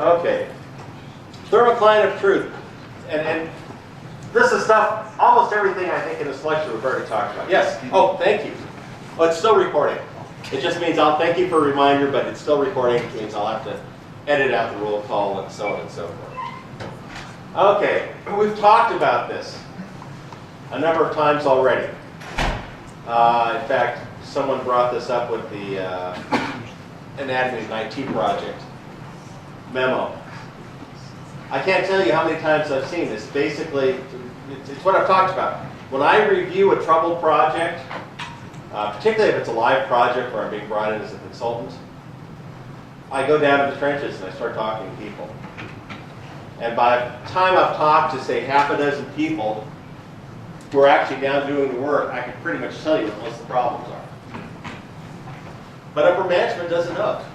Okay. Thermocline of truth. And this is stuff, almost everything I think in this lecture we've already talked about. Yes? Oh, thank you. Oh, it's still recording. It just means I'll thank you for a reminder, but it's still recording. It means I'll have to edit out the roll call and so on and so forth. Okay, we've talked about this a number of times already. In fact, someone brought this up with the Anatomy of an IT Project memo. I can't tell you how many times I've seen this. Basically, it's what I've talked about. When I review a troubled project, particularly if it's a live project where I'm being brought in as a consultant, I go down to the trenches and I start talking to people. And by the time I've talked to, say, half a dozen people who are actually down doing the work, I can pretty much tell you what most of the problems are. But upper management doesn't know it.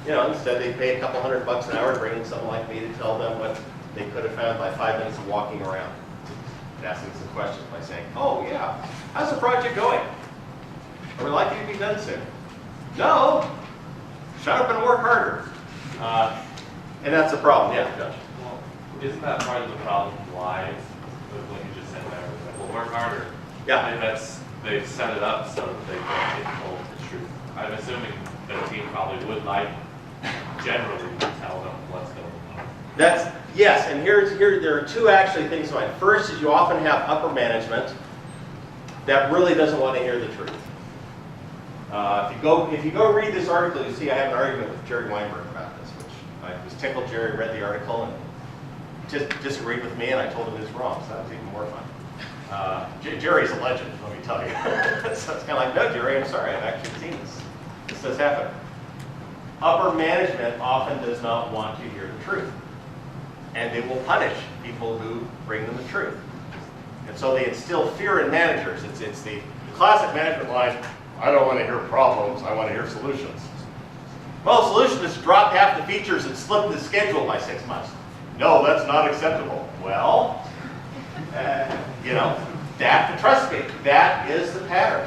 You know, instead they pay a couple $100 an hour to bring in someone like me to tell them what they could have found by 5 minutes of walking around and asking some questions by saying, oh yeah, how's the project going? Are we likely to be done soon? No, shut up and work harder. And that's the problem. Yeah, Josh. Well, isn't that part of the problem live with what you just said there? Like, we'll work harder. Yeah. And they've set it up so that they don't get told the truth. I'm assuming that a team probably would like generally tell them what's going on. Yes, and there are two actually things going on. First is you often have upper management that really doesn't want to hear the truth. If you go read this article, you see I have an argument with Jerry Weinberg about this, which I was tickled. Jerry read the article and just disagreed with me, and I told him he was wrong, so that was even more fun. Jerry's a legend, let me tell you. So it's kind of like, no, Jerry, I'm sorry, I've actually seen this. This does happen. Upper management often does not want to hear the truth, and they will punish people who bring them the truth. And so they instill fear in managers. It's the classic management line, I don't want to hear problems, I want to hear solutions. Well, the solution is to drop half the features and slip the schedule by 6 months. No, that's not acceptable. Well, you know, trust me, that is the pattern.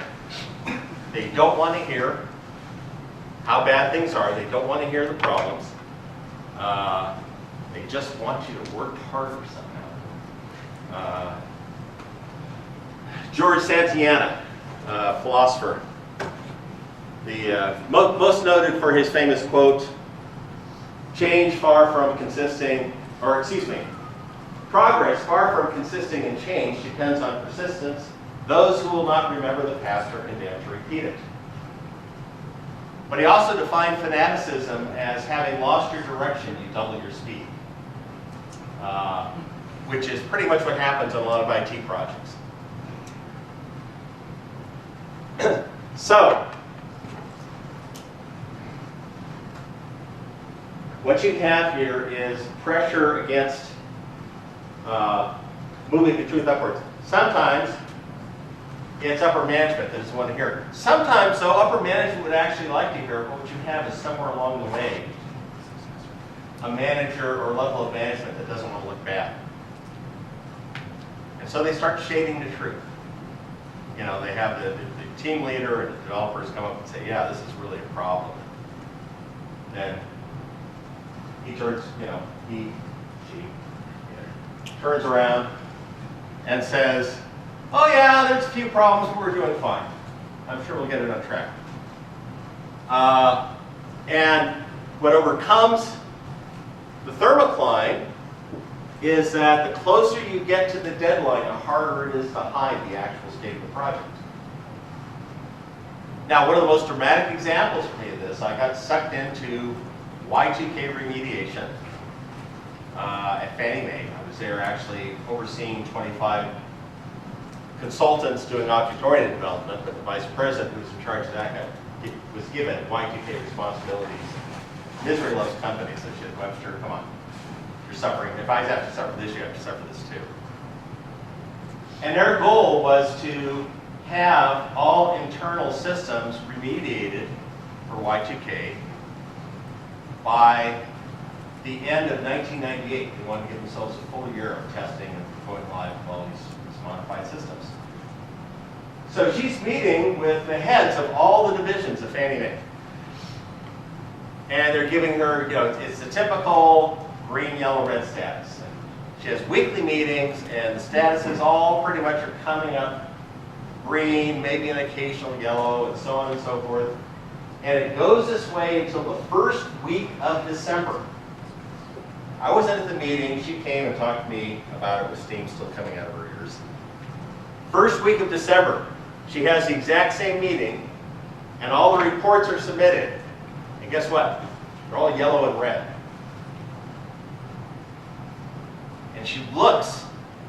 They don't want to hear how bad things are. They don't want to hear the problems. They just want you to work harder somehow. George Santayana, philosopher, the most noted for his famous quote, progress far from consisting in change depends on persistence. Those who will not remember the past are condemned to repeat it. But he also defined fanaticism as having lost your direction, you double your speed, which is pretty much what happens on a lot of IT projects. So, what you have here is pressure against moving the truth upwards. Sometimes it's upper management that doesn't want to hear it. Sometimes, though, upper management would actually like to hear it, but what you have is somewhere along the way a manager or level of management that doesn't want to look bad. And so they start shading the truth. You know, they have the team leader and the developers come up and say, yeah, this is really a problem. Then he turns, she turns around and says, oh yeah, there's a few problems, but we're doing fine. I'm sure we'll get it on track. And what overcomes the thermocline is that the closer you get to the deadline, the harder it is to hide the actual state of the project. Now, one of the most dramatic examples for me of this, I got sucked into Y2K remediation at Fannie Mae. I was there actually overseeing 25 consultants doing object-oriented development, but the vice president who was in charge of that was given Y2K responsibilities. Misery loves company, so she said, Webster, come on. You're suffering. If I have to suffer this, you have to suffer this too. And their goal was to have all internal systems remediated for Y2K by the end of 1998. They wanted to give themselves a full year of testing and going live with all these modified systems. So she's meeting with the heads of all the divisions of Fannie Mae. And they're giving her, it's the typical green, yellow, red status. And she has weekly meetings, and the statuses all pretty much are coming up green, maybe an occasional yellow, and so on and so forth. And it goes this way until the first week of December. I was at the meeting. She came and talked to me about it with steam still coming out of her ears. First week of December, she has the exact same meeting, and all the reports are submitted. And guess what? They're all yellow and red. And she looks,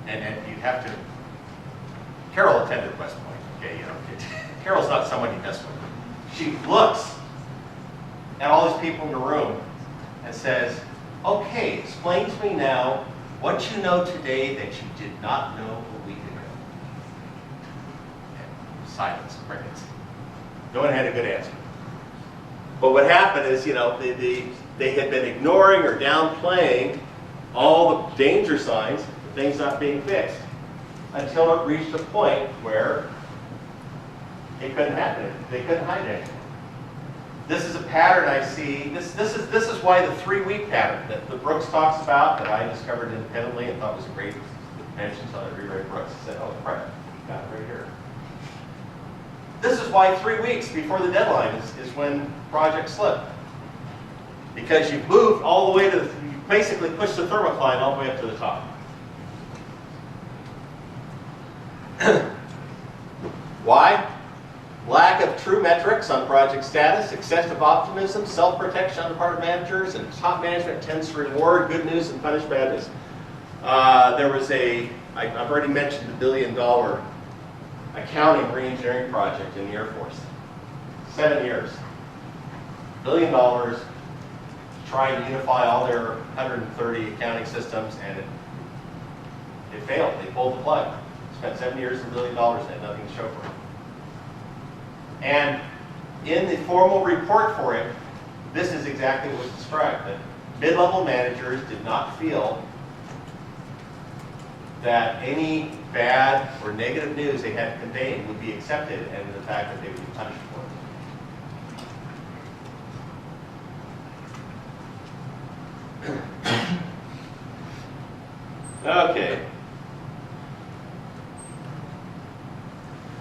and you'd have to, Carol attended West Point, okay, Carol's not someone you mess with. She looks at all these people in the room and says, okay, explain to me now what you know today that you did not know a week ago. And silence, crickets. No one had a good answer. But what happened is, they had been ignoring or downplaying all the danger signs, things not being fixed, until it reached a point where it couldn't happen. They couldn't hide it. This is a pattern I see. This is why the 3-week pattern that the Brooks talks about, that I discovered independently and thought was a great invention, so I reread Brooks and said, oh, right, got it right here. This is why 3 weeks before the deadline is when projects slip. Because you've moved all the way to, you basically pushed the thermocline all the way up to the top. Why? Lack of true metrics on project status, excessive optimism, self-protection on the part of managers, and top management tends to reward good news and punish bad news. There was I've already mentioned the $1 billion accounting re-engineering project in the Air Force. 7 years. $1 billion trying to unify all their 130 accounting systems, and it failed. They pulled the plug. Spent 7 years and $1 billion and had nothing to show for it. And in the formal report for it, this is exactly what was described, that mid-level managers did not feel that any bad or negative news they had conveyed would be accepted, and the fact that they would be punished for it. Okay.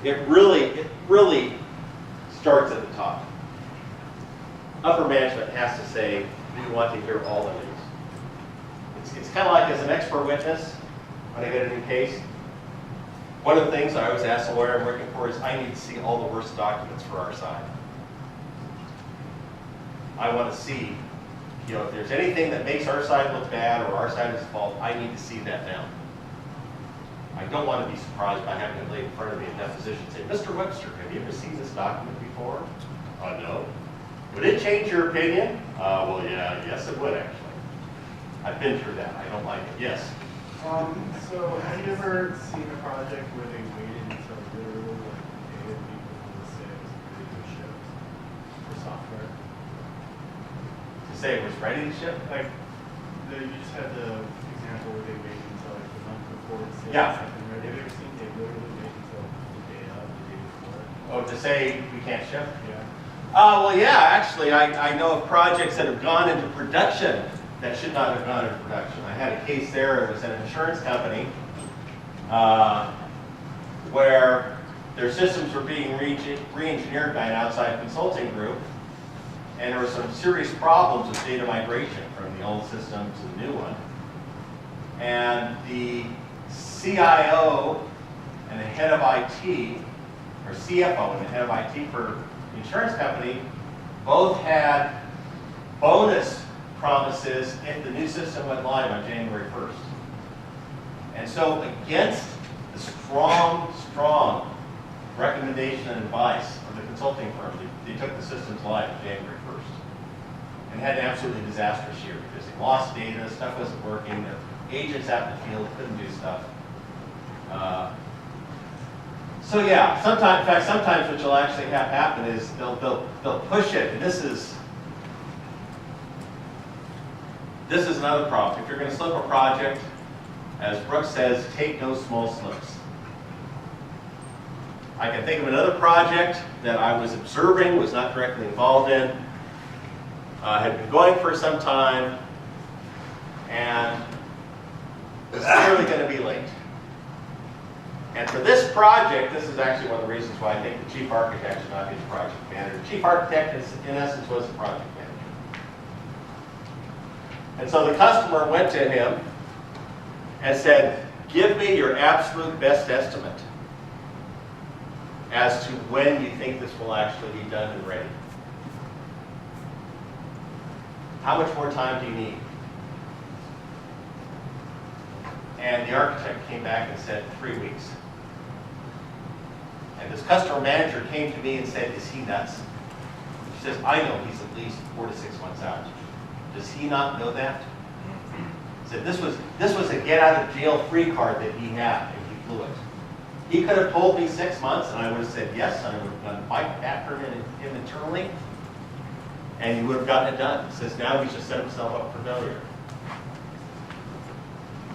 It really starts at the top. Upper management has to say, we want to hear all the news. It's kind of like as an expert witness, when I get a new case, one of the things I always ask the lawyer I'm working for is I need to see all the worst documents for our side. I want to see, if there's anything that makes our side look bad or our side is at fault, I need to see that now. I don't want to be surprised by having it laid in front of me in deposition and say, Mr. Webster, have you ever seen this document before? No. Would it change your opinion? Well, yeah, yes it would actually. I've been through that. I don't like it. Yes? So have you ever seen a project where they waited until literally like a day or week before the sales ready to ship for software? To say it was ready to ship? Like, you just had the example where they waited until like the month before the sales Yeah. had been ready. Have you ever seen they literally wait until the day of, the day before? Oh, to say we can't ship? Yeah. Well, yeah, actually, I know of projects that have gone into production that should not have gone into production. I had a case there, it was an insurance company, where their systems were being re-engineered by an outside consulting group, and there were some serious problems with data migration from the old system to the new one. And the CIO and the head of IT, or CFO and the head of IT for the insurance company, both had bonus promises if the new system went live on January 1st. And so against the strong recommendation and advice of the consulting firm, they took the systems live on January 1st and had an absolutely disastrous year because they lost data, stuff wasn't working, their agents out in the field couldn't do stuff. So yeah, sometimes what you'll actually have happen is they'll push it, and this is another problem. If you're going to slip a project, as Brooks says, take no small slips. I can think of another project that I was observing, was not directly involved in, Had been going for some time, and was clearly going to be late. And for this project, this is actually one of the reasons why I think the chief architect should not be the project manager. The chief architect, in essence, was the project manager. And so the customer went to him and said, give me your absolute best estimate as to when you think this will actually be done and ready. How much more time do you need? And the architect came back and said 3 weeks. And this customer manager came to me and said, is he nuts? She says, I know he's at least 4 to 6 months out. Does he not know that? He said, this was a get out of jail free card that he had, and he blew it. He could have told me 6 months, and I would have said yes, and I would have done fight after him internally, and he would have gotten it done. He says now he's just set himself up for failure.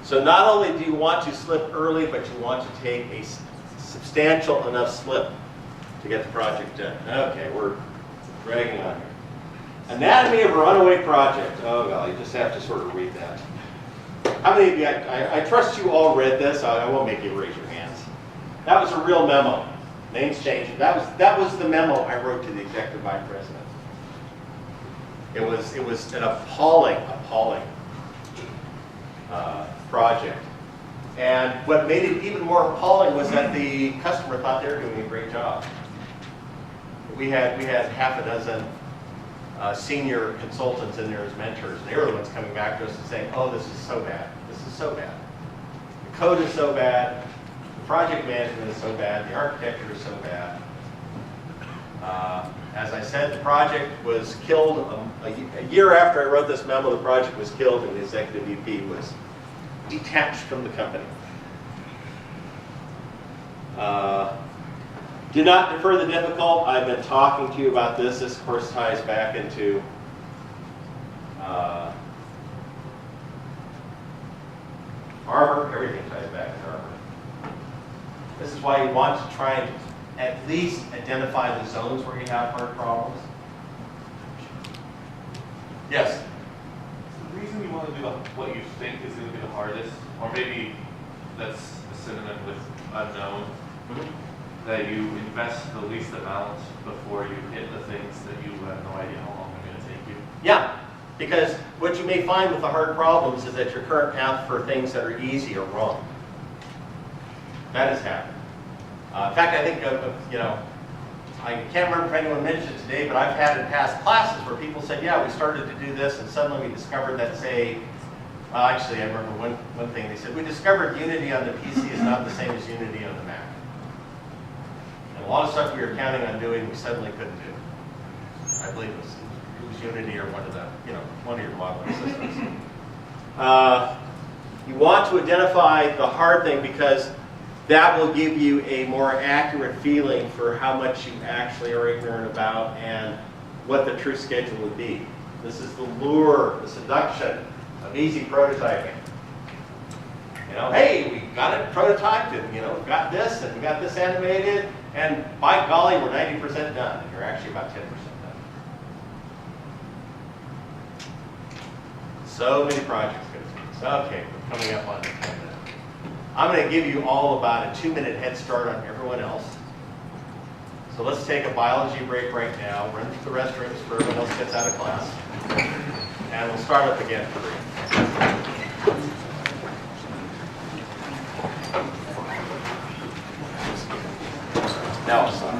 So not only do you want to slip early, but you want to take a substantial enough slip to get the project done. Okay, we're dragging on here. Anatomy of a runaway project. Oh, well, you just have to sort of read that. How many of you, I trust you all read this. I won't make you raise your hands. That was a real memo. Names changed. That was the memo I wrote to the executive vice president. It was an appalling project. And what made it even more appalling was that the customer thought they were doing a great job. We had half a dozen senior consultants in there as mentors, and they were the ones coming back to us and saying, oh, this is so bad. This is so bad. The code is so bad. The project management is so bad. The architecture is so bad. As I said, the project was killed a year after I wrote this memo. The project was killed, and the executive VP was detached from the company. Do not defer the difficult. I've been talking to you about this. This, of course, ties back into Arbor. Everything ties back to Arbor. This is why you want to try and at least identify the zones where you have hard problems. Yes? The reason you want to do what you think is going to be the hardest, or maybe that's a synonym with unknown, that you invest the least amount before you hit the things that you have no idea how long they're going to take you. Yeah, because what you may find with the hard problems is that your current path for things that are easy are wrong. That has happened. In fact, I think I can't remember if anyone mentioned it today, but I've had in past classes where people said, yeah, we started to do this, and suddenly we discovered that, say, well, actually, I remember one thing. They said, we discovered Unity on the PC is not the same as Unity on the Mac. And a lot of stuff we were counting on doing, we suddenly couldn't do. I believe it was Unity or one of your modeling systems. You want to identify the hard thing because that will give you a more accurate feeling for how much you actually are ignorant about and what the true schedule would be. This is the lure, the seduction of easy prototyping. Hey, we got it prototyped, and we've got this, and we got this animated, and by golly, we're 90% done, and you're actually about 10% done. So many projects go through. Okay, we're coming up on the 10 minutes. I'm going to give you all about a 2-minute head start on everyone else. So let's take a biology break right now, run to the restrooms for everyone else gets out of class, and we'll start up again for 3. Now I'll stop.